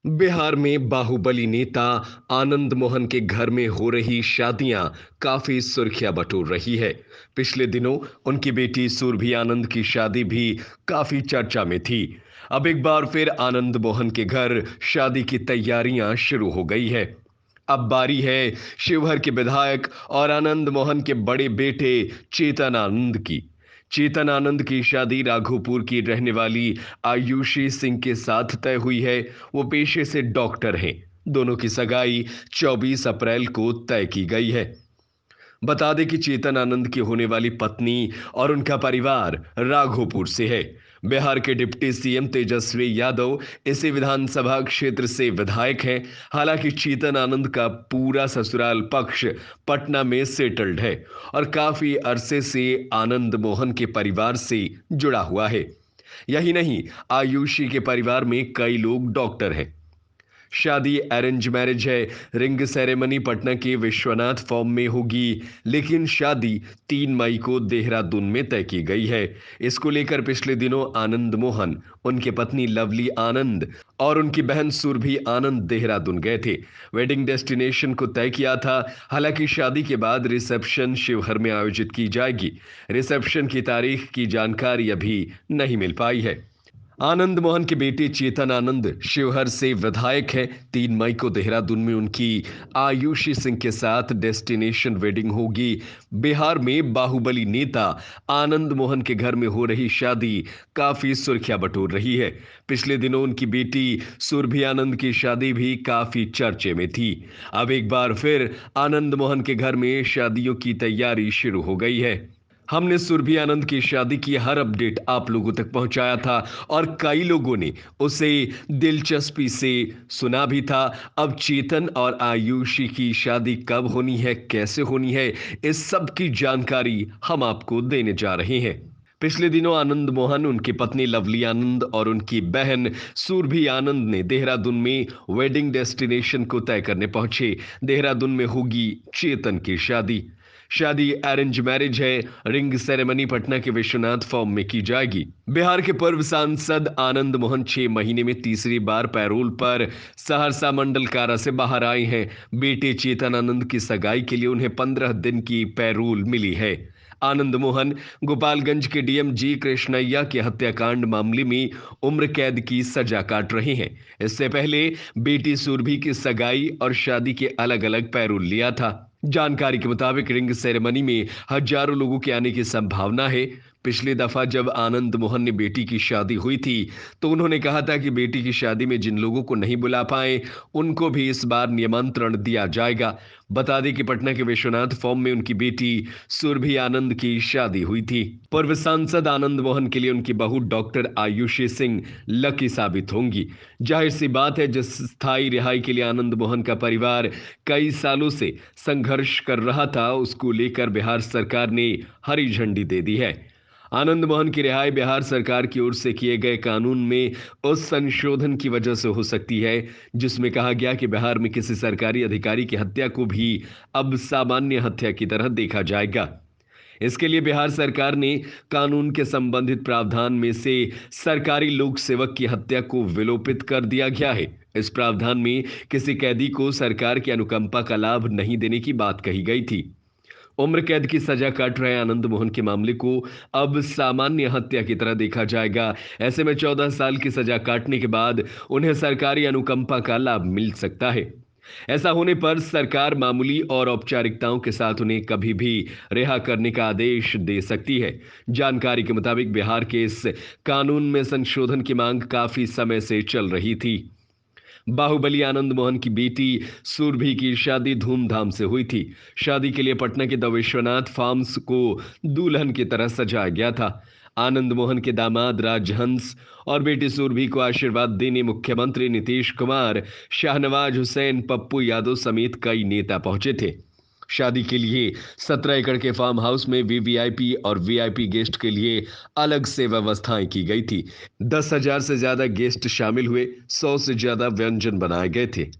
बिहार में बाहुबली नेता आनंद मोहन के घर में हो रही शादियां काफी सुर्खियां बटोर रही है। पिछले दिनों उनकी बेटी सुरभि आनंद की शादी भी काफी चर्चा में थी। अब एक बार फिर आनंद मोहन के घर शादी की तैयारियां शुरू हो गई है। अब बारी है शिवहर के विधायक और आनंद मोहन के बड़े बेटे चेतन आनंद की। चेतन आनंद की शादी राघोपुर की रहने वाली आयुषी सिंह के साथ तय हुई है। वो पेशे से डॉक्टर हैं। दोनों की सगाई 24 अप्रैल को तय की गई है। बता दें कि चेतन आनंद की होने वाली पत्नी और उनका परिवार राघोपुर से है। बिहार के डिप्टी सीएम तेजस्वी यादव इसी विधानसभा क्षेत्र से विधायक हैं। हालांकि चेतन आनंद का पूरा ससुराल पक्ष पटना में सेटल्ड है और काफी अरसे से आनंद मोहन के परिवार से जुड़ा हुआ है। यही नहीं, आयुषी के परिवार में कई लोग डॉक्टर हैं। शादी अरेंज मैरिज है। रिंग सेरेमनी पटना के विश्वनाथ फॉर्म में होगी, लेकिन शादी 3 मई को देहरादून में तय की गई है। इसको लेकर पिछले दिनों आनंद मोहन, उनकी पत्नी लवली आनंद और उनकी बहन सुरभि आनंद देहरादून गए थे। वेडिंग डेस्टिनेशन को तय किया था। हालांकि शादी के बाद रिसेप्शन शिवहर में आयोजित की जाएगी। रिसेप्शन की तारीख की जानकारी अभी नहीं मिल पाई है। आनंद मोहन के बेटे चेतन आनंद शिवहर से विधायक है। 3 मई को देहरादून में उनकी आयुषी सिंह के साथ डेस्टिनेशन वेडिंग होगी। बिहार में बाहुबली नेता आनंद मोहन के घर में हो रही शादी काफी सुर्खियां बटोर रही है। पिछले दिनों उनकी बेटी सुरभि आनंद की शादी भी काफी चर्चे में थी। अब एक बार फिर आनंद मोहन के घर में शादियों की तैयारी शुरू हो गई है। हमने सुरभि आनंद की शादी की हर अपडेट आप लोगों तक पहुंचाया था और कई लोगों ने उसे दिलचस्पी से सुना भी था। अब चेतन और आयुषी की शादी कब होनी है, कैसे होनी है, इस सब की जानकारी हम आपको देने जा रहे हैं। पिछले दिनों आनंद मोहन, उनकी पत्नी लवली आनंद और उनकी बहन सुरभि आनंद ने देहरादून में वेडिंग डेस्टिनेशन को तय करने पहुंचे। देहरादून में होगी चेतन की शादी। शादी अरेंज मैरिज है। रिंग सेरेमनी पटना के विश्वनाथ फॉर्म में की जाएगी। बिहार के पूर्व सांसद आनंद मोहन 6 महीने में तीसरी बार पैरोल पर सहरसा मंडल कारा से बाहर आए हैं। बेटे चेतन आनंद की सगाई के लिए उन्हें 15 दिन की पैरोल मिली है। आनंद मोहन गोपालगंज के डीएम जी कृष्णैया के हत्याकांड मामले में उम्र कैद की सजा काट रहे हैं। इससे पहले बेटी सुरभि की सगाई और शादी के अलग अलग पैरोल लिया था। जानकारी के मुताबिक रिंग सेरेमनी में हजारों लोगों के आने की संभावना है। पिछली दफा जब आनंद मोहन ने बेटी की शादी हुई थी तो उन्होंने कहा था कि बेटी की शादी में जिन लोगों को नहीं बुला पाए उनको भी इस बार निमंत्रण दिया जाएगा। बता दें कि पटना के विश्वनाथ फॉर्म में उनकी बेटी सुरभि आनंद की शादी हुई थी। पूर्व सांसद आनंद मोहन के लिए उनकी बहू डॉक्टर आयुषी सिंह लकी साबित होंगी। जाहिर सी बात है, जिस स्थायी रिहाई के लिए आनंद मोहन का परिवार कई सालों से संघर्ष कर रहा था, उसको लेकर बिहार सरकार ने हरी झंडी दे दी है। आनंद मोहन की रिहाई बिहार सरकार की ओर से किए गए कानून में उस संशोधन की वजह से हो सकती है जिसमें कहा गया कि बिहार में किसी सरकारी अधिकारी की हत्या को भी अब सामान्य हत्या की तरह देखा जाएगा। इसके लिए बिहार सरकार ने कानून के संबंधित प्रावधान में से सरकारी लोक सेवक की हत्या को विलोपित कर दिया गया है। इस प्रावधान में किसी कैदी को सरकार की अनुकंपा का लाभ नहीं देने की बात कही गई थी। उम्र कैद की सजा काट रहे आनंद मोहन के मामले को अब सामान्य हत्या की तरह देखा जाएगा। ऐसे में 14 साल की सजा काटने के बाद उन्हें सरकारी अनुकंपा का लाभ मिल सकता है। ऐसा होने पर सरकार मामूली और औपचारिकताओं के साथ उन्हें कभी भी रिहा करने का आदेश दे सकती है। जानकारी के मुताबिक बिहार के इस कानून में संशोधन की मांग काफी समय से चल रही थी। बाहुबली आनंद मोहन की बेटी सुरभि की शादी धूमधाम से हुई थी। शादी के लिए पटना के द विश्वनाथ फार्म्स को दुल्हन की तरह सजाया गया था। आनंद मोहन के दामाद राजहंस और बेटी सुरभि को आशीर्वाद देने मुख्यमंत्री नीतीश कुमार, शाहनवाज हुसैन, पप्पू यादव समेत कई नेता पहुंचे थे। शादी के लिए 17 एकड़ के फार्म हाउस में वीवीआईपी और वीआईपी गेस्ट के लिए अलग से व्यवस्थाएं की गई थी। 10,000 से ज्यादा गेस्ट शामिल हुए। 100 से ज्यादा व्यंजन बनाए गए थे।